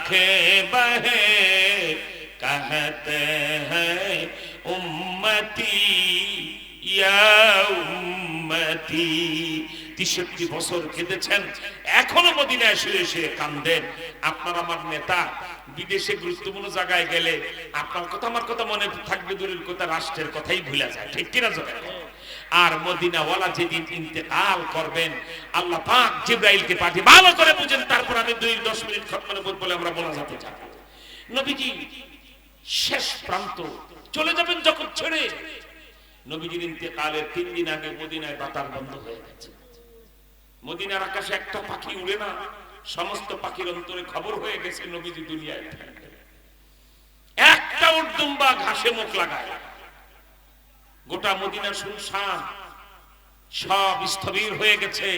आंखें बहे कहते हैं उम्मती या उम्मती 63 বছর কেঁদেছেন এখনো মদিনায় শুয়ে শুয়ে কাঁদেন আপনার আমার নেতা বিদেশে গুরুত্বপূর্ণ জায়গায় গেলে আপনার কথা আমার কথা মনে থাকবে দূরের কথা রাষ্ট্রের কথাই ভুলে যায় ঠিক কিনা জোরে আর মদিনা ওয়ালা যেদিন ইন্তেকাল করবেন আল্লাহ পাক জিবরাইলকে পাঠিয়ে ভালো করে বুঝেন তারপর আমি 2-10 মিনিট খতমে বলে আমরা মোনাজাতে যাব নবীজি শেষ প্রান্ত চলে যাবেন জগৎ ছেড়ে নবীজির ইন্তেকালের 3 দিন আগে মদিনায় বাতাস বন্ধ হয়ে গেছে মদিনার আকাশে একটা পাখি উড়ে না সমস্ত পাখির অন্তরে খবর হয়ে গেছে নবীজি দুনিয়ায় একটা উর্দুম্বা ঘাসে মুখ লাগায় গোটা মদিনা শুনশান সব স্থবির হয়ে গেছে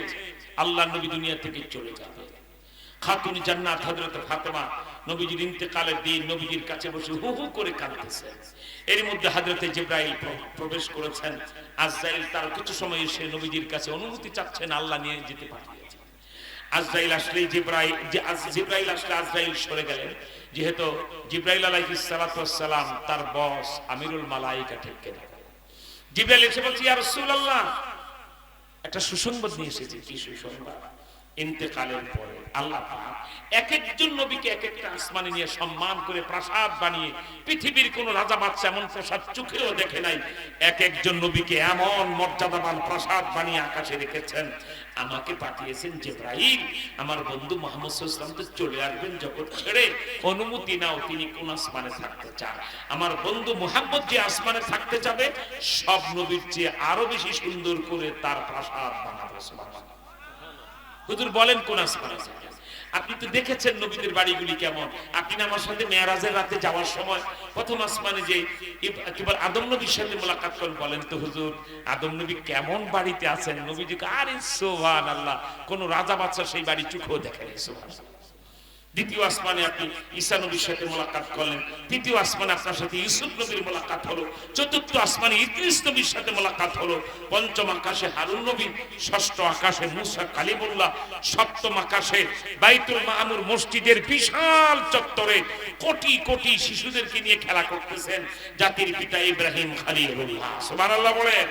আল্লাহ নবী দুনিয়া থেকে চলে যাবে খাতুন জান্নাত হযরত ফাতেমা নবীজির ইন্তেকালের দিন নবীজির কাছে বসে হু হু করে কাঁদতেছেন এর মধ্যে হযরত জিবরাইল প্রবেশ করেছেন আজরাইল তার কিছু সময় এসে নবীজির কাছে অনুমতি চাচ্ছেন আল্লাহ নিয়ে যেতে পাঠিয়েছেন আজরাইল আসলে জিবরাইল আসলে আজরাইল সরে গেলেন যেহেতু জিবরাইল আলাইহিস সালাতু ওয়াস সালাম তার বস আমিরুল মালায়েকা ঠিক কিনা জিবরাইল এসে বলছে ইয়া রাসূলুল্লাহ একটা সুসংবাদ নিয়ে এসেছি কি সুসংবাদ ইন্তেকালের পরে আল্লাহ পাক এক একজন নবীকে এক একটা আসমানে নিয়ে সম্মান করে প্রাসাদ বানিয়ে পৃথিবীর কোন রাজা বাদশা এমন প্রাসাদ চোখেও দেখে নাই এক একজন নবীকে এমন মর্যাদাবান প্রাসাদ বানিয়ে আকাশে রেখেছেন আমাকে পাঠিয়েছেন জিবরাইল আমার বন্ধু মুহাম্মদ সাল্লাল্লাহু আলাইহি ওয়াসাল্লাম তো চলে আসবেন জগৎ ছেড়ে অনুমতি নাও তিনি কোন আসমানে থাকতে চান আমার বন্ধু মুহাম্মদ যে আসমানে থাকতে যাবে সব নবীর চেয়ে আরো বেশি সুন্দর করে তার প্রাসাদ বানাবে সুবহানাল্লাহ হুজুর বলেন কোন আসমানে যাবেন আপনি তো দেখেছেন নবীদের বাড়িগুলি কেমন আপনি আমার সাথে মেরাজের রাতে যাওয়ার সময় প্রথম আসমানে যে একবার আদম নবীর সাথে মোলাকাত করেন বলেন তো হুজুর আদম নবী কেমন বাড়িতে আছেন নবীজি আরে সুবহানাল্লাহ কোন রাজা বাদশা সেই বাড়ি চোখেও দেখে নাই সুবহানাল্লাহ দ্বিতীয় আসমানে আপনি ঈসা নবীর সাথে মোলাকাত করলেন তৃতীয় আসমানে আপনার সাথে ইউসুফ নবীর মোলাকাত হলো চতুর্থ আসমানে ইদ্রিস নবীর সাথে মোলাকাত হলো পঞ্চম আকাশে হারুন নবী ষষ্ঠ আকাশে মুসা কালিমুল্লাহ সপ্তম আকাশে বাইতুল মামুর মসজিদের বিশাল চত্বরে কোটি কোটি শিশুদেরকে নিয়ে খেলা করতেছেন জাতির পিতা ইব্রাহিম খলিলুল্লাহ সুবহানাল্লাহ বলেন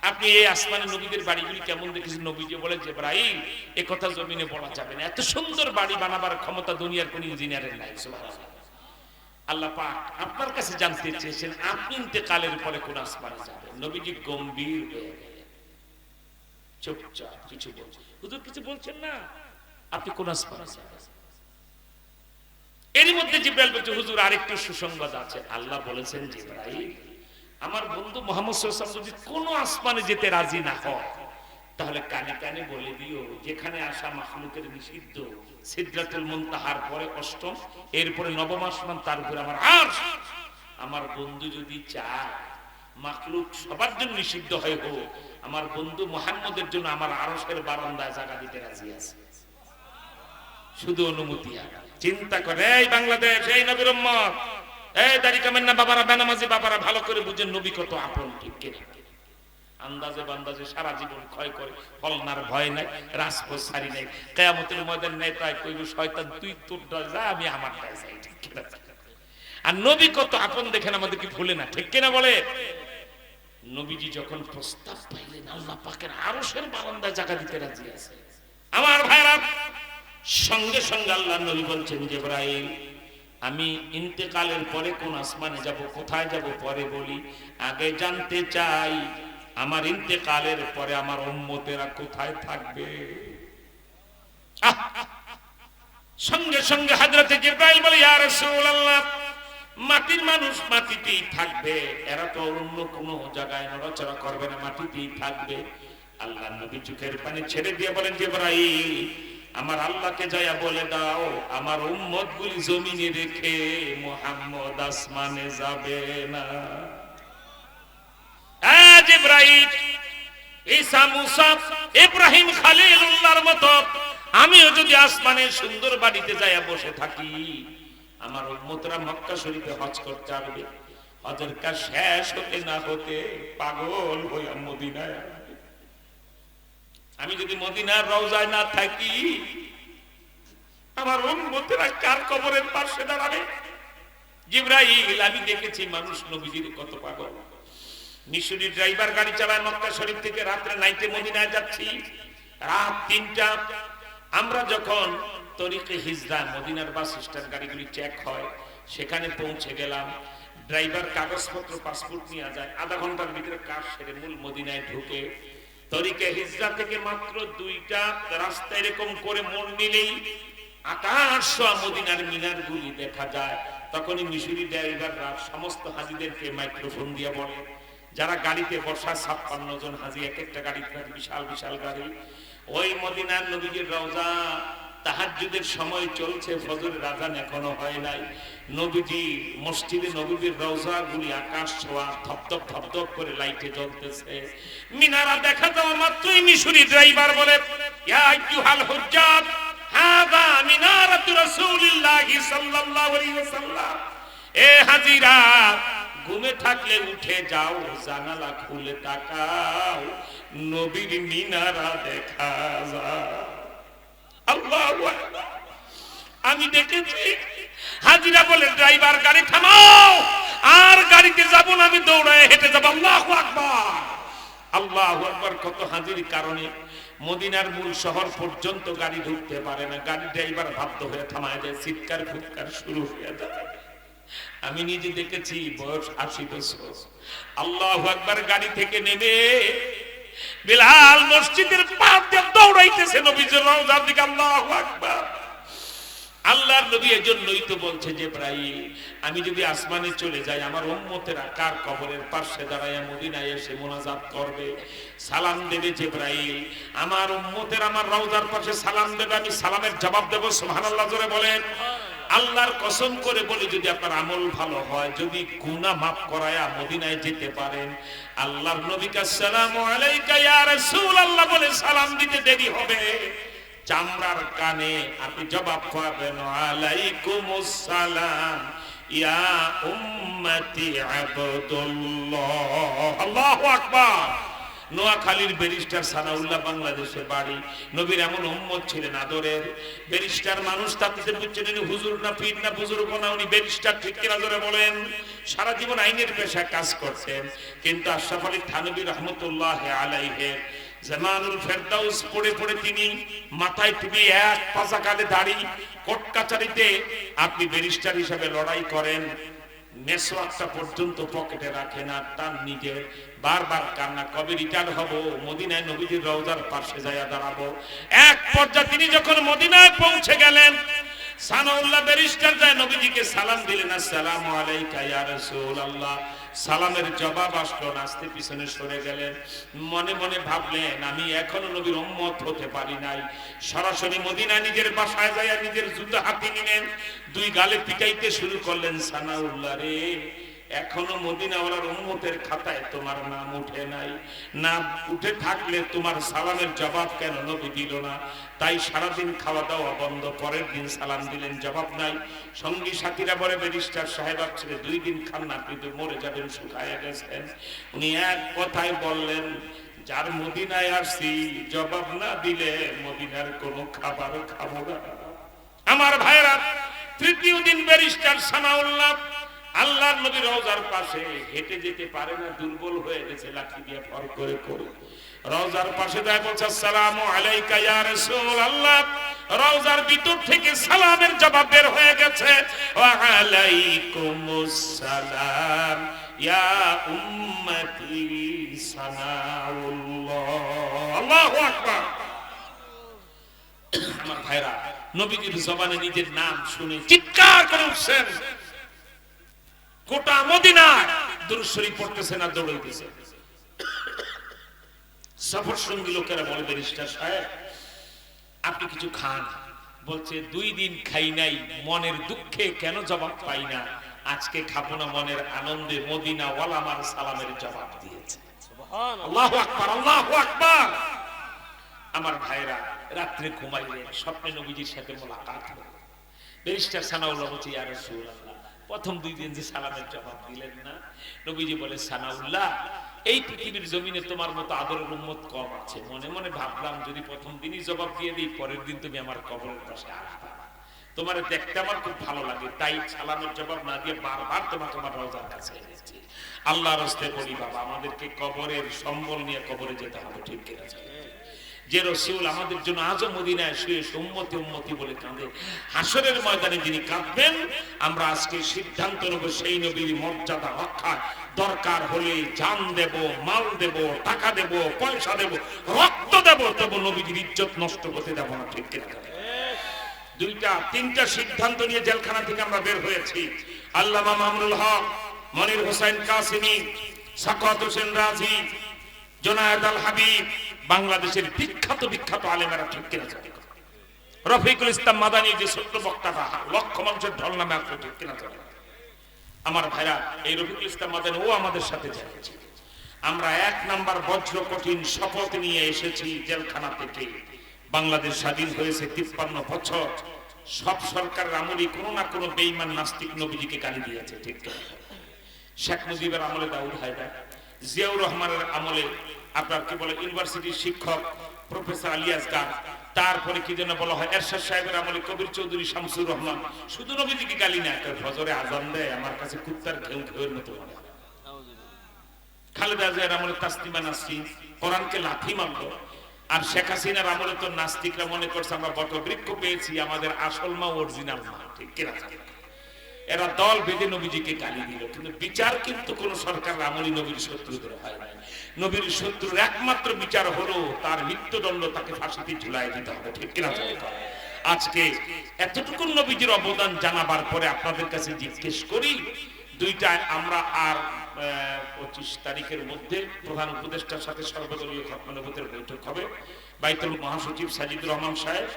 আপনি এই আসমানে নবীদের বাড়িগুলি কেমন দেখেছেন নবীজি বলে জিবরাইল এই কথা জমিনে বলা যাবে না এত সুন্দর বাড়ি বানাবার ক্ষমতা দুনিয়ার কোন ইঞ্জিনিয়ারের নাই সুবহানাল্লাহ আল্লাহ পাক আপনার কাছে জানতে চেয়েছেন আপনি ইন্তেকালের পরে কোন আসমানে যাবেন নবীজি গম্ভীর হয়ে গেলেন চুপচাপ কিছু বলছেন হুজুর কিছু বলছেন না আপনি কোন আসমানে যাবেন এর মধ্যে জিবরাইল বলছে হুজুর আরেকটু সুসংবাদ আছে আল্লাহ বলেছেন জিবরাইল আমার বন্ধু মুহাম্মদ সাল্লাল্লাহু আলাইহি ওয়াসাল্লাম যদি কোনো আসমানে যেতে রাজি না হয় তাহলে কানে কানে বলে দিও যেখানে আসা মাখলুকের নিষিদ্ধ সিদরাতুল মুনতাহার পরে অষ্টম এরপরে নবম আসমান তার উপরে আমার আরশ আমার বন্ধু যদি চায় মাখলুক সবার জন্য নিষিদ্ধ হয় হোক আমার বন্ধু মুহাম্মদের জন্য আমার আরশের বারান্দায় জায়গা দিতে রাজি আছে শুধু অনুমতি চিন্তা করে এই বাংলাদেশ এই নবীর উম্মত এই দাড়ি কামেন না বাবারা বেনামাজি বাবারা ভালো করে বুঝেন নবী কত আপন ঠিক কিনা আন্দাজে বান্দাজে সারা জীবন ক্ষয় করে ফলনার ভয় নাই রাজপথ সারি নাই কিয়ামতের ময়দান নাই তাই কইব শয়তান তুই তোর যা আমি আমার কাছে যাই ঠিক কিনা আর নবী কত আপন দেখেন আমাদেরকে ভুলে না ঠিক কিনা বলে নবীজি যখন প্রস্তাব পাইলেন আল্লাহ পাকের আরশের বারান্দায় জায়গা দিতে রাজি আছে আমার ভাইরা সঙ্গে সঙ্গে আল্লাহর নবী বলছেন জিবরাইল আমি ইন্তেকালের পরে কোন আসমানে যাব কোথায় যাব পরে বলি আগে জানতে চাই আমার ইন্তেকালের পরে আমার উম্মতেরা কোথায় থাকবে সঙ্গে সঙ্গে হযরত জিবরাইল বলে ইয়া রাসূলুল্লাহ মাটির মানুষ মাটিতেই থাকবে এরা তো অন্য কোনো জায়গায় নড়াচড়া করবে না মাটিতেই থাকবে আল্লাহর নবী চোখের পানি ছেড়ে দিয়ে বলেন জিবরাইল আমার আল্লাহকে যায়া বলে দাও আমার উম্মতগুলি জমিনে রেখে মুহাম্মদ আসমানে যাবে না জিবরাইল ঈসা মুসা ইব্রাহিম খলিলুল্লাহর মতো আমিও যদি আসমানের সুন্দর বাড়িতে যায়া বসে থাকি আমার উম্মতরা মক্কা শরীফে হজ করতে আসবে হজের কাজ শেষ হতে না হতে পাগল হয়ে মদিনায় আমি যদি মদিনার রওজায় না থাকি আমার উম্মতেরা কার কবরের পাশে দাঁড়াবে? জিবরাইল, আমি দেখেছি মানুষ নবীজির কত পাগল। মিশরি ড্রাইভার গাড়ি চালায় মক্কা শরীফ থেকে, রাত্রে নাইটে মদিনায় যাচ্ছি, রাত 3টা। আমরা যখন তরিকে হিজরা মদিনার বাস স্ট্যান্ড গাড়িগুলি চেক হয়, সেখানে পৌঁছে গেলাম। ড্রাইভার কাগজপত্র পাসপোর্ট নিয়ে যায়, আধা ঘন্টার ভিতরে কাজ সেরে মূল মদিনায় ঢুকে। তরিকে হিজরা থেকে মাত্র 2টা রাস্তা এরকম করে মোড় নিলেই আকাশ মদিনার মিনার গুলি দেখা যায়। তখনই মিশরি ড্রাইভাররা সমস্ত হাজিদেরকে মাইক্রোফোন দিয়ে বলে, যারা গাড়িতে বসা 56 জন হাজি, এক একটা গাড়িতে বিশাল বিশাল গাড়ি, ওই মদিনার নবীজির রওজা তাহাজ্জুদের সময় চলছে, ফজরের আযান এখনো হয় নাই। নবীজি মসজিদে নববীর রওজা গুলি আকাশ ছোঁয়া, ধপধপ ধপধপ করে লাইটে জ্বলতেছে। মিনারা দেখা যাওয়া মাত্রই মিশরি ড্রাইভার বলে, ইয়া আইয়ুহাল হুজ্জাত, হাযা মিনারাতু রাসূলিল্লাহি সাল্লাল্লাহু আলাইহি ওয়াসাল্লাম। এ হাজিরা, ঘুমে থাকলে উঠে যাও, জানালা খুলে তাকাও, নবীর মিনারা দেখা যায়। আল্লাহু আকবার। আমি দেখেছি হাজিরা বলে, ড্রাইভার গাড়ি থামাও, আর গাড়িতে যাব না, আমি দৌড়ায় হেঁটে যাব। আল্লাহু আকবার, আল্লাহু আকবার। কত হাজির কারণে মদিনার মূল শহর পর্যন্ত গাড়ি ঢুকতে পারে না, গাড়ি ড্রাইভার বাধ্য হয়ে থামায় দেয়, চিৎকার ফুৎকার শুরু হয়ে যায়। আমি নিজে দেখেছি, বয়স 80 বছর। আল্লাহু আকবার। গাড়ি থেকে নেমে বিলাল মসজিদের পাশ দিয়ে দৌড়াইতেছে নবীজির রওজার দিকে। আল্লাহু আকবার। আল্লাহর নবী এজন্যই তো বলছে, জিবরাইল, আমি যদি আসমানে চলে যাই, আমার উম্মতেরা কার কবরের পাশে দাঁড়ায় মদিনায় এসে মোনাজাত করবে, সালাম দেবে। জিবরাইল, আমার উম্মতেরা আমার রওজার পাশে সালাম দেবে, আমি সালামের জবাব দেব। সুবহানাল্লাহ জোরে বলেন। আল্লাহর কসম করে বলি, যদি আপনার আমল ভালো হয়, যদি গুনাহ মাফ করায়া মদিনায় যেতে পারেন, আল্লাহর নবীকে আসসালামু আলাইকা ইয়া রাসূলুল্লাহ বলে সালাম দিতে দেরি হবে, চামড়ার কানে আপনি জবাব পাবেন, আলাইকুমুস সালাম ইয়া উম্মতি আব্দুল্লাহ। আল্লাহু আকবার। নোয়াখালীর ব্যারিস্টার সানাউল্লাহ বাংলাদেশে বাড়ি। নবীর এমন উম্মত ছিলেন আদরের। ব্যারিস্টার মানুষ, তাতে বুঝছেন হুজুর না পীর না বুজুর্গ না, উনি ব্যারিস্টার, ঠিক কিনা জোরে বলেন। সারা জীবন আইনের পেশায় কাজ করতেন, কিন্তু আশরাফ আলী থানভী রহমতুল্লাহ আলাইহি জামানুল ফেরদাউস পড়ে পড়ে তিনি মাথায় টুপি, এক পাশা কালে দাড়ি, কোর্ট কাচারিতে আপনি ব্যারিস্টার হিসেবে লড়াই করেন, মেসওয়াকটা পর্যন্ত পকেটে রাখে না, তার নিজের বারবার কান্না, কবে রিটায়ার হব, মদিনায় নবীজির রওজার পাশে যাইয়া দাঁড়াবো। এক পর্যায়ে তিনি যখন মদিনায় পৌঁছে গেলেন, সানাউল্লাহ ব্যারিস্টার যায় নবীজিকে সালাম দিলেন, আসসালামু আলাইকা ইয়া রাসূলুল্লাহ। সালামের জবাব আসলো না, আস্তে পিছনে সরে গেলেন। মনে মনে ভাবলেন, আমি এখনো নবীর উম্মত হতে পারি নাই। সরাসরি মদিনায় নিজের বাসায় যাইয়া নিজের জুতা হাতে নিলেন, 2 গালে পিটাইতে শুরু করলেন, সানাউল্লাহ রে, এখনো মদিনাওয়ালার উম্মতের খাতায় তোমার নাম উঠে নাই, না উঠে থাকলে তোমার সালামের জবাব কেন নবী দিল না? তাই সারাদিন খাওয়া দাওয়া বন্ধ, পরের দিন সালাম দিলেন, জবাব নাই। সঙ্গী সাথীরা বলে, ব্যারিস্টার সাহেব ছেলে 2 দিন খান না, আপনি তো মরে যাবেন, শুকায়া গেছেন। উনি এক কথায় বললেন, যার মদিনায় আসছি জবাব না দিলে মদিনার কোনো খাবার খাবো না। আমার ভাইরা, 3য় দিন ব্যারিস্টার সানাউল্লাহ আল্লাহর নবীর রওজার পাশে হেঁটে যেতে পারে না, দুর্বল হয়ে গেছে, লাঠি দিয়ে ভর করে করে রওজার পাশে যায়, বলছে, আসসালামু আলাইকা ইয়া রাসূলুল্লাহ। রওজার ভিতর থেকে সালামের জবাব বের হয়ে গেছে, ওয়া আলাইকুমুস সালাম ইয়া উম্মতি সানাউল্লাহ। আল্লাহু আকবার। আমার ভাইরা, নবীজির জবানে নিজের নাম শুনে চিৎকার করে উঠছেন। গোটা মদিনা দুরূদ শরীফ পড়তেছে না, দৌড়াইতেছে। সফর সঙ্গী লোকেরা বলে, ব্যারিস্টার সাহেব আপনি কিছু খান। বলছে, 2 দিন খাই নাই, মনের দুঃখে কেন জবাব পাই না, আজকে খাবো না, মনের আনন্দে মদিনা ওয়ালা আমার সালামের জবাব দিয়েছে। সুবহানাল্লাহ। আল্লাহু আকবার, আল্লাহু আকবার। আমার ভাইরা, রাত্রে ঘুমাইলেন, স্বপ্নে নবীজির সাথে মোলাকাত হলো। ব্যারিস্টার সানাউল্লাহ বলছে, ইয়া রাসূলুল্লাহ, প্রথম 2 দিন যে সালামের জবাব দিলেন না। নবীজি বলে, সানাউল্লাহ, এই পৃথিবীর জমিনে তোমার মতো আদরের উম্মত কম আছে। মনে মনে ভাবলাম, যদি প্রথম দিনই জবাব দিয়ে দিই, পরের দিন তুমি আমার কবরের পাশে আসবা। তোমার দেখতে আমার খুব ভালো লাগে, তাই সালামের জবাব না দিয়ে বারবার তোমাকে আমার রওজার কাছে এনেছি। আল্লাহর রাস্তে বলি বাবা, আমাদেরকে কবরের সম্বল নিয়ে কবরে যেতে হবে, ঠিক কিনা? যে রাসূল আমাদের জন্য আজও মদিনায় শুয়ে উম্মতি উম্মতি বলে কাঁদে, হাসরের ময়দানে যিনি কাঁদবেন, আমরা আজকে সিদ্ধান্ত নেব সেই নবীর মর্যাদা রক্ষা দরকার হলে জান দেব, মাল দেব, টাকা দেব, পয়সা দেব, রক্ত দেব, তবু নবীর ইজ্জত নষ্ট করতে দেব না, ঠিক কিনা? দুইটা তিনটা সিদ্ধান্ত নিয়ে জেলখানা থেকে আমরা বের হয়েছি। আল্লামা মামুনুল হক, মনির হোসেন কাসিমি, সাকাত হোসেন রাজি, জুনায়েদ আল হাবিব, বাংলাদেশের বিখ্যাত বিখ্যাত আলেমেরা, ঠিক কিনা? রফিকুল ইসলাম মাদানী, যে ছোট্ট বক্তাটা লক্ষ মানুষের ঢল নামে আসলো, ঠিক কিনা? আমার ভাইরা, এই রফিকুল ইসলাম মাদানী ও আমাদের সাথে যাচ্ছে। আমরা 1 নাম্বার বজ্র কঠিন শপথ নিয়ে এসেছি জেলখানা থেকে। বাংলাদেশ স্বাধীন হয়েছে 53 বছর। সব সরকারের আমলে কোনো না কোনো বেঈমান নাস্তিক নবীজিকে গালি দিয়েছে, ঠিক কিনা? শেখ মুজিবের আমলে দাউদ হায়দার, জিয়াউর রহমানের আমলে আপনার কি বলে ইউনিভার্সিটির শিক্ষক প্রফেসর আলী আসগার, তারপরে কি যেন বলা হয় এরশাদ সাহেবের আমলে কবির চৌধুরী শামসুর রহমান। শুধু নবীজিকে গালি না, ফজরে আজান দেয়, আমার কাছে কুত্তার ঘেউ ঘেউয়ের মতো মনে হয়। খালেদা জিয়ার আমলে তাসলিমা নাসরিন কোরআনকে লাথি মারলো। আর শেখ হাসিনার আমলে তো নাস্তিকরা মনে করছে আমরা বটবৃক্ষ পেয়েছি, আমাদের আসল মা অরিজিনাল মা, ঠিক কিনা? এরা দল বেঁধে নবীজিকে গালি দিল, কিন্তু বিচার কিন্তু কোন সরকারের আমলে নবীর শত্রুদের হয় নাই। নবীর শত্রুর একমাত্র বিচার হলো তার মৃত্যুদণ্ড, তাকে ফাঁসিতে ঝুলাই দিতে হবে, ঠিক কিনা? আজকে এতটুকু নবীজির অবদান জানাবার পরে আপনাদের কাছে জিজ্ঞেস করি, দুইটা আমরা আর 25 তারিখের মধ্যে প্রধান উপদেষ্টার সাথে সর্বদলীয় খতমে নবুয়তের বৈঠক হবে। বাইতুল মহাসচিব সাজিদুর রহমান সাহেব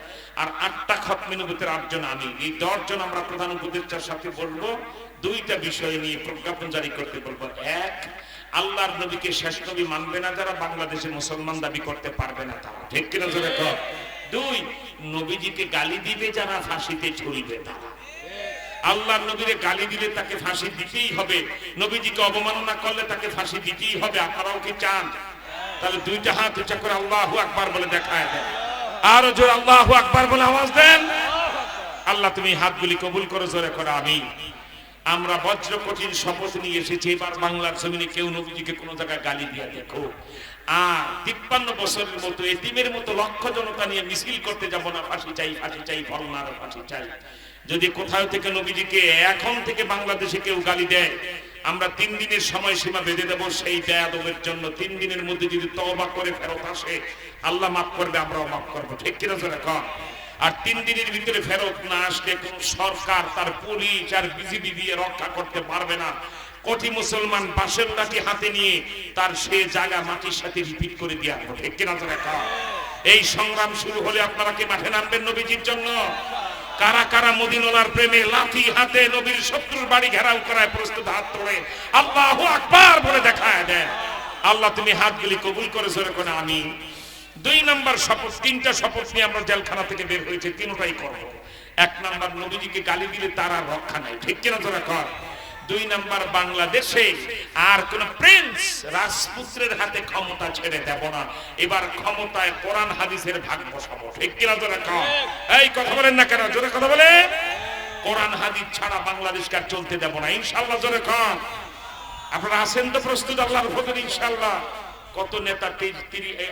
আর 8টা খতমে নবুয়তের 8 জন আমি, এই 10 জন আমরা প্রধান উপদেষ্টার সাথে বলবো, দুইটা বিষয় নিয়ে প্রজ্ঞাপন জারি করতে বলবো। এক, আল্লাহর নবীকে শেষ নবী মানবে না যারা, বাংলাদেশে মুসলমান দাবি করতে পারবে না তারা, ঠিক কিনা? জোরে কর। 2, নবীজিকে গালি দিবে যারা, ফাঁসিতে ঝুলবে তারা। আল্লাহর নবীরে গালি দিলে তাকে ফাঁসি দিতেই হবে, নবীজিকে অবমাননা করলে তাকে ফাঁসি দিতেই হবে। আপনারাও কি চান? তাহলে দুইটা হাত উঁচা করে আল্লাহু আকবার বলে দেখায় দেন, আরো জোর আল্লাহু আকবার বলে আওয়াজ দেন। আল্লাহ তুমি হাতগুলি কবুল করো, জোরে করে আমিন। আমরা বজ্র কঠিন শপথ নিয়ে এসেছি, এবার বাংলার জমিনে কেউ নবীজিকে কোনো জায়গায় গালি দিয়ে দেখো আর 53 বছরের মতো এতিমের মতো লক্ষ জনতা নিয়ে মিছিল করতে যাব না, ফাঁসি চাই, ফাঁসি চাই, ফলনার ফাঁসি চাই। যদি কোথাও থেকে নবীজিকে এখন থেকে বাংলাদেশে কেউ গালি দেয়, আমরা 3 দিনের সময় সীমা বেঁধে দেব সেই বেয়াদবের জন্য। 3 দিনের মধ্যে যদি তওবা করে ফেরত আসে, আল্লাহ মাফ করবে, আমরাও মাফ করবো, ঠিক কিনা? জোরে কর। আর 3 দিনের ভিতরে ফেরত না আসলে কোন সরকার তার পুলিশ আর বিজিবি দিয়ে রক্ষা করতে পারবে না। কোটি মুসলমান বাঁশের লাঠি হাতে নিয়ে তার সে জায়গা মাটির সাথে রিপিট করে দিয়ে আসবো, ঠিক কিনা? জোরে কর। এই সংগ্রাম শুরু হলে আপনারা কি মাঠে নামবেন নবীজির জন্য? কারা কারা মদিনার প্রেমে লাঠি হাতে নবীর শত্রুর বাড়ি ঘেরাও করায় প্রস্তুত? হাত তোলে, আল্লাহু আকবার বলে দেখায় দেন। আল্লাহ তুমি হাতগুলি কবুল করে, জোরে করে আমিন। 2 নাম্বার শপথ, 3টা শপথ নিয়ে আমরা জেলখানা থেকে বের হয়েছে, 3টাই করবো। 1 নাম্বার, নবীজিকে গালি দিলে তার আর রক্ষা নাই, ঠিক কিনা? জোরে কর। 2 নাম্বার, বাংলাদেশে আর কোন প্রিন্স রাজপুত্রের হাতে ক্ষমতা ছেড়ে দেব না, এবার ক্ষমতায় কোরআন হাদিসের ভাগ বসাবো, ঠিক কিনা? জোরে কর। এই কথা বলেন না কেন? জোরে কথা বলে। কোরআন হাদিস ছাড়া বাংলাদেশকে আর চলতে দেব না, ইনশাআল্লাহ। জোরে কর। আপনারা আছেন তো প্রস্তুত আল্লাহর ভোটে? ইনশাআল্লাহ। কত নেতা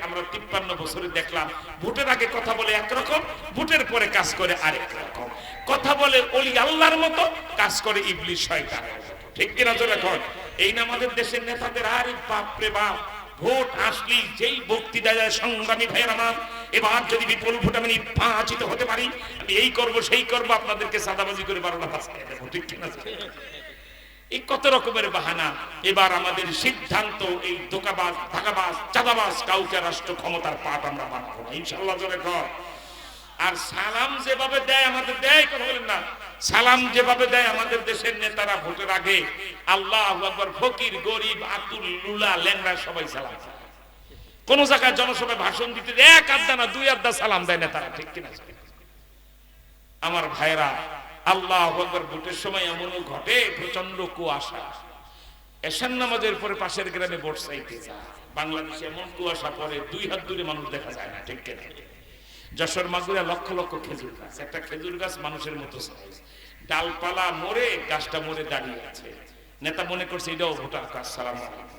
আমরা 53 বছরে দেখলাম, ভোটের আগে কথা বলে একরকম, ভোটের পরে কাজ করে আরেক রকম। কথা বলে ওলি আল্লাহর মতো, কাজ করে ইবলিস শয়তানের মতো, ঠিক কিনা? জোরে কর। এই না আমাদের দেশের নেতাদের, আরে বাপ রে বাপ, ভোট আসলেই যেই বক্তৃতা যায়, সংগ্রামী ভাইয়ের আমার, এবার যদি বিপুল ভোট আমি নির্বাচিত হতে পারি, আমি এই করব সেই করব, আপনাদেরকে সাদাবাজি করে 12টা বাঁচিয়ে দেবো, ঠিক কিনা? এই কত রকমের বাহানা। এবার আমাদের সিদ্ধান্ত, এই ধোঁকাবাজ, ধাকাবাজ, চাঁদাবাজ কাউকে রাষ্ট্র ক্ষমতার পাট আমরা বানাবো না, ইনশাআল্লাহ। জোরে কর। আর সালাম যেভাবে দেয় আমাদের, দেয় কথা বলেন না, সালাম যেভাবে দেয় আমাদের দেশের নেতারা ভোটের আগে, আল্লাহু আকবার, ফকির, গরিব, আতুল, লুলা, ল্যাংড়া সবাই সালাম। কোন জায়গায় জনসভায় ভাষণ দিতে 1 আধা না 2 আধা সালাম দেয় নেতারা, ঠিক কিনা? আমার ভাইরা, আল্লাহু আকবার, ভোটের সময় এমনও ঘটে প্রচন্ড কুয়াশা, এশার নামাজের পরে পাশের গ্রামে ভোট চাইতে যায়, বাংলাদেশে এমন কুয়াশা পড়ে 2 হাত দূরে মানুষ দেখা যায় না, ঠিক কিনা? যশোর মাগুরা লক্ষ লক্ষ খেজুর গাছ, একটা খেজুর গাছ মানুষের মতো সাইজ, ডালপালা মরে গাছটা মরে দাঁড়িয়ে আছে। নেতা মনে করছে এটাও ভোটার কাজ, সালাম আলাইকুম।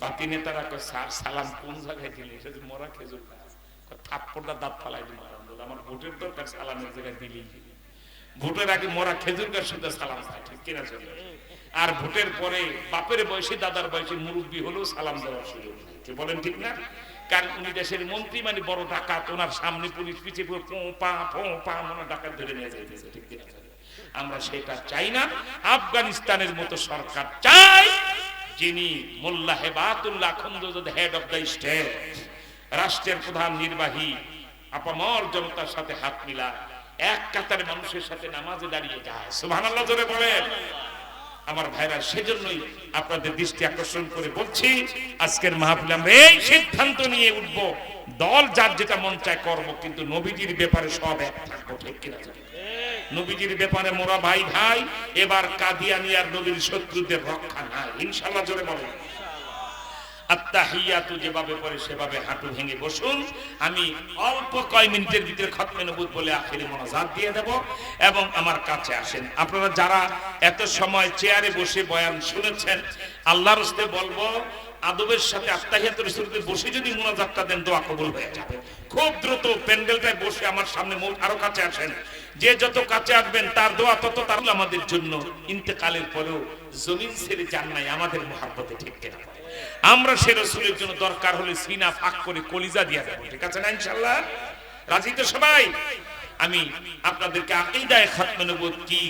বাকি নেতারা কয় স্যার সালাম কোন জায়গায় দিলি, এটা যে মরা খেজুর গাছ, থাপ্পড়টা দাঁত ফালাই দিল, আমার ভোটের দরকার, সালামের জায়গায় দিলি। ভোটের আগে মরা খেজুর গাছ শুধু সালাম খায়, ঠিক কিনা চলে। আর ভোটের পরে বাপের বয়সে দাদার বয়সে মুরব্বী হলেও সালাম দেওয়ার সুযোগ নেই, কি বলেন ঠিক না? কারণ উনি দেশের মন্ত্রী, মানে বড় ডাকাত, ওনার সামনে পুলিশ পিছিয়ে মনে ডাকাত ধরে নিয়ে যাইতেছে, ঠিক কিনা? আমরা সেটা চাই না। আফগানিস্তানের মতো সরকার চাই যিনি মোল্লা Hibatullah খন্দজদ, head of the state, রাষ্ট্রের প্রধান নির্বাহী, আপামর জনতার সাথে হাত মিলা এক কাতারে মানুষের সাথে নামাজে দাঁড়িয়ে যায়। সুবহানাল্লাহ জোরে বলেন। আমার ভাইরা, সেজন্যই আপনাদের দৃষ্টি আকর্ষণ করে বলছি, আজকের মাহফিলে আমরা এই সিদ্ধান্ত নিয়ে উঠবো, দল যার যেটা মন চায় করবো, কিন্তু নবীজির ব্যাপারে সব এক থাকবো, ঠিক কিনা? নবীজির ব্যাপারে মোরা ভাই ভাই, এবার কাদিয়ানিয়ার নবীর শত্রুদের রক্ষা নাই, ইনশাআল্লাহ জোরে বলেন। আত্তাহিয়াতু যেভাবে পড়ে সেভাবে হাঁটু ভেঙে বসুন। আমি অল্প কয় মিনিটের ভিতরে খতমে নবুত বলে আখিরি মোনাজাত দিয়ে দেব, এবং আমার কাছে আসেন। আপনারা যারা এত সময় চেয়ারে বসে বয়ান শুনেছেন, আল্লাহর রাস্তে বলবো আদবের সাথে আত্তাহিয়াতুর রাসূলের বসে যদি মোনাজাতটা দেন, দোয়া কবুল হয়ে যাবে। খুব দ্রুত প্যান্ডেলটায় বসে আমার সামনে আরো কাছে আসেন। যে যত কাছে আসবেন তার দোয়া তত তার আমাদের জন্য ইন্তেকালের পরেও জমিন ছেড়ে যান নাই, আমাদের মহব্বতে, ঠিক কিনা? আমরা সে রাসূলের জন্য দরকার হলে সিনা ফাঁক করে কলিজা দিয়ে দেব, ঠিক আছে না? ইনশাআল্লাহ রাজি তো সবাই? আমি আপনাদেরকে আকীদায়ে খাতমে নবুয়ত কি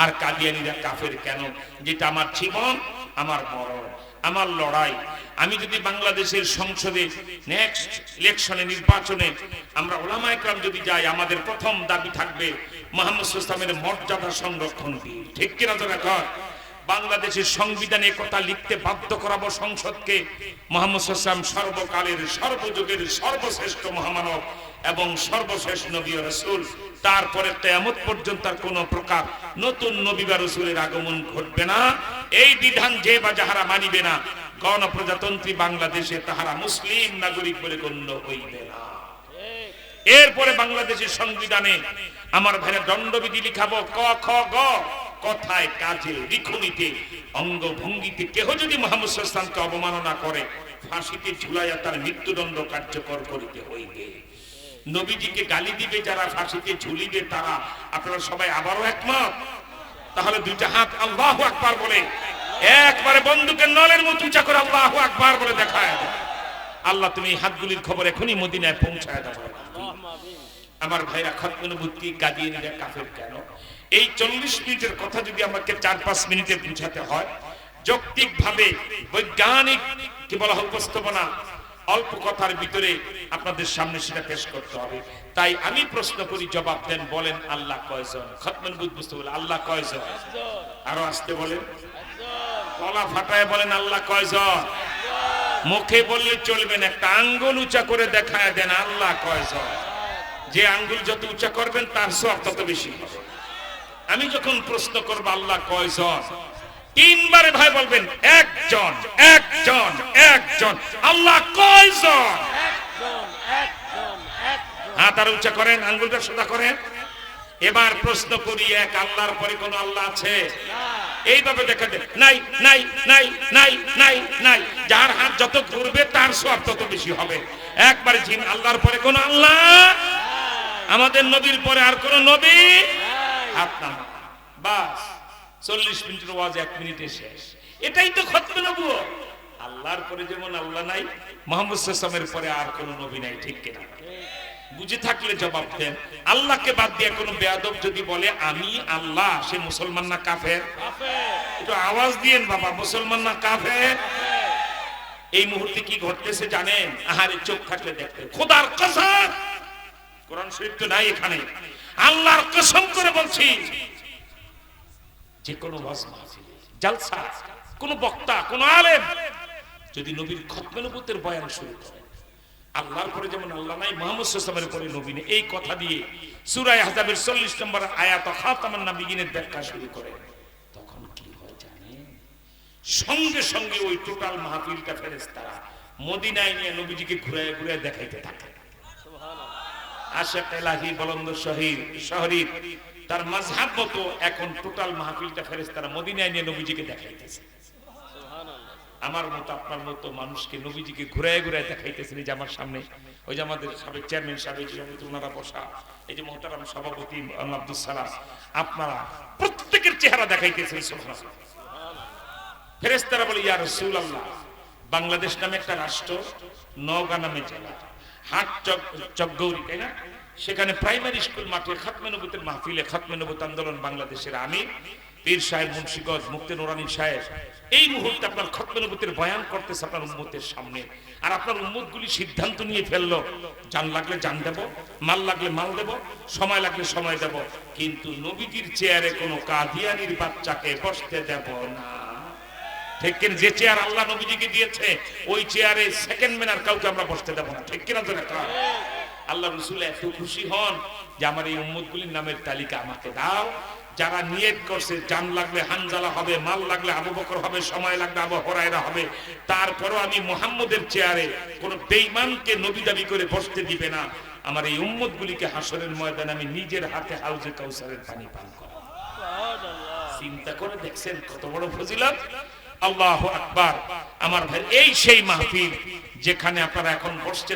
আর কাদিয়ানীরা কাফের কেন, যেটা আমার জীবন, আমার মরণ, আমার লড়াই। আমি যদি বাংলাদেশের সংসদে নেক্সট ইলেকশনে, নির্বাচনে আমরা উলামায়ে কেরাম যদি যাই, আমাদের প্রথম দাবি থাকবে মুহাম্মদ সাল্লাল্লাহু আলাইহি ওয়াসাল্লামের মর্যাদা সংরক্ষণ দিন, ঠিক কিনা? জোরে কর। বাংলাদেশের সংবিধানে কথা লিখতে বাধ্য করাবো সংসদকে, মুহাম্মদ সাল্লাল্লাহু আলাইহি ওয়াসাল্লাম সর্বকালের সর্বযুগের সর্বশ্রেষ্ঠ মহামানব এবং সর্বশেষ নবী ও রাসূল। তারপরে কিয়ামত পর্যন্ত আর কোনো প্রকার নতুন নবী বা রাসূলের আগমন ঘটবে না। এই বিধান যে বা যাহারা মানিবে না, গণপ্রজাতন্ত্রী বাংলাদেশে তাহারা মুসলিম নাগরিক বলে গণ্য হইবে না। এরপরে বাংলাদেশের সংবিধানে আমার ভাইরা দণ্ডবিধি লিখাবো, ক খ গ, কথায় কাজে লিখনিতে অঙ্গভঙ্গিতে কেহ যদি মুহাম্মদ সাল্লাল্লাহু আলাইহি ওয়াসাল্লামকে অবমাননা করে, ফাঁসিতে ঝুলাইয়া তার মৃত্যুদণ্ড কার্যকর করিতে হইবে। নবীজিকে গালি দিবে যারা, ফাঁসিতে ঝুলিবে তারা। আপনারা সবাই আবারও একমত? তাহলে দুইটা হাত আল্লাহু আকবার বলে একবারে বন্দুকের নলের মতো উঁচা করে আল্লাহু আকবার বলে দেখায়। আল্লাহ তুমি এই হাতগুলির খবর এখনই মদিনায় পৌঁছায় দাও। আমার ভাইরা, খতমে নবুয়ত কি কাদিয়ানীরা কাফের কেন, এই 40 মিনিটের কথা যদি আমাকে 4-5 মিনিটে বুঝাতে হয়, যৌক্তিক ভাবে বৈজ্ঞানিক কি বলা হয় উপস্থাপনা, অল্প কথার ভিতরে আপনাদের সামনে সেটা পেশ করতে হবে। তাই আমি প্রশ্ন করি, জবাব দেন, বলেন আল্লাহ কয়জন? খতমে নবুয়ত বুঝতে বলে আল্লাহ কয়জন? আরো আসতে বলেন, গলা ফাটায় বলেন আল্লাহ কয়জন? মুখে বললে চলবে না, একটা আঙ্গুল উঁচা করে দেখায় দেন আল্লাহ কয়জন। যে আঙ্গুল যত উঁচা করবেন তার সওয়াব তত বেশি হবে। আমি যখন প্রশ্ন করব আল্লাহ কয়জন, 3 বারে ভাই বলবেন একজন, একজন, একজন। আল্লাহ কয়জন? একজন, একজন, একজন। হাত আর উঁচা করেন, আঙ্গুলটা সোজা করেন। এবার প্রশ্ন করি, এক আল্লাহর পরে কোন আল্লাহ আছে? এইভাবে দেখা দেন, নাই নাই নাই নাই নাই নাই। যার হাত যত ঘুরবে তার সওয়াব তত বেশি হবে। একবারে জিন, আল্লাহর পরে কোন আল্লাহ? আমাদের নবীর পরে আর কোন নবী? হাত নামা, বাস 40 মিনিটের ওয়াজ 1 মিনিটে শেষ। এটাই তো খতমে নবুয়ত। আল্লাহর পরে যেমন আল্লাহ নাই, মুহাম্মদ সাল্লাল্লাহু আলাইহি ওয়াসাল্লামের পরে আর কোন নবী নাই, ঠিক কিনা? বুঝে থাকলে জবাব দেন। আল্লাহকে বাদ দিয়ে কোন বেয়াদব যদি বলে আমি আল্লাহ, সে মুসলমান না কাফের? একটু আওয়াজ দিয়েন বাবা, মুসলমান না কাফের? এই মুহূর্তে কি ঘটতেছে জানেন? আহারে চোখ থাকলে দেখতে, খোদার কসম, কোরআন শরীফ তো নাই এখানে, আল্লাহর কসম করে বলছি, যে কোনো ওয়াজ মাহফিল, জলসা, কোন বক্তা, কোন আলেম যদি নবীর খতমে নবুয়তের বয়ান শুরু করে, আল্লাহর পরে যেমন আল্লাহ নাই, মুহাম্মদ সাল্লাল্লাহু আলাইহি ওয়াসাল্লামের পরে নবী নেই, এই কথা দিয়ে সূরা আহজাবের 40 নম্বর আয়াত খাতামান নাবিয়িনের ব্যাখ্যা শুরু করে, তখন কি হয় জানেন? সঙ্গে সঙ্গে ওই টোটাল মাহফিলটা ফেরেশতারা মদিনায় নিয়ে নবীজিকে ঘুরায় ঘুরায় দেখাইতে থাকে। আশিক ইলাহি বলন্দ শহীদ তার মাযহাব মতো এখন টোটাল মাহফিলটা ফেরেশতারা মদিনায় নিয়ে নবীজিকে দেখাইতেছে। আমার মতো আপনার মতো মানুষকে নবীজিকে ঘুরায় ঘুরায় দেখাইতেছেন। যে আমার সামনে ওই যে আমাদের সাবেক চেয়ারম্যান সাহেব ওনারা বসা, এই যে মোহতারাম সভাপতি আব্দুল সালাম, আপনারা প্রত্যেকের চেহারা দেখাইতেছেন। সুবহানাল্লাহ। ফেরেশতারা বলে ইয়া রাসূলুল্লাহ, বাংলাদেশ নামে একটা রাষ্ট্র, নওগাঁ নামে জেলা, হাট চকগৌরি, তাই না? সেখানে প্রাইমারি স্কুল মাঠে খাতমে নবুয়তের মাহফিলে খাতমে নবুয়ত আন্দোলন বাংলাদেশের আমি পীর সাহেব মুন্সিগঞ্জ মুফতি নুরানী সাহেব এই মুহূর্তে আপনার খাতমে নবুয়তের বয়ান করতেছে আপনার উম্মতের সামনে। আর আপনার উম্মতগুলি সিদ্ধান্ত নিয়ে ফেললো, জান লাগলে জান দেব, মাল লাগলে মাল দেব, সময় লাগলে সময় দেব, কিন্তু নবীজির চেয়ারে কোনো কাদিয়ানির বাচ্চাকে বসতে দেব না। ঠিক কিনা? যে চেয়ার আল্লাহ নবীজিকে দিয়েছে ওই চেয়ারে সেকেন্ড ম্যান আর কাউকে আমরা বসতে দেব না। ঠিক কিনা? আল্লাহ রাসূল এত খুশি হন যে আমার এই উম্মতগুলির নামের তালিকা আমাকে দাও, যারা নিয়ত করছে জান লাগলে হানজালা হবে, মাল লাগলে আবু বকর হবে, সময় লাগলে আবু হুরায়রা হবে, তারপরও আমি মুহাম্মদের চেয়ারে কোন বেঈমানকে নবী দাবি করে বসতে দিবে না। আমার এই উম্মতগুলিকে হাসরের ময়দানে আমি নিজের হাতে হাউজে কাউসারের পানি পান করাবো। চিন্তা করে দেখছেন কত বড় ফজিলত। আল্লাহু আকবার। আমার ভাই, এই সেই মাহফিল যেখানে আপনারা এখন বসছেন।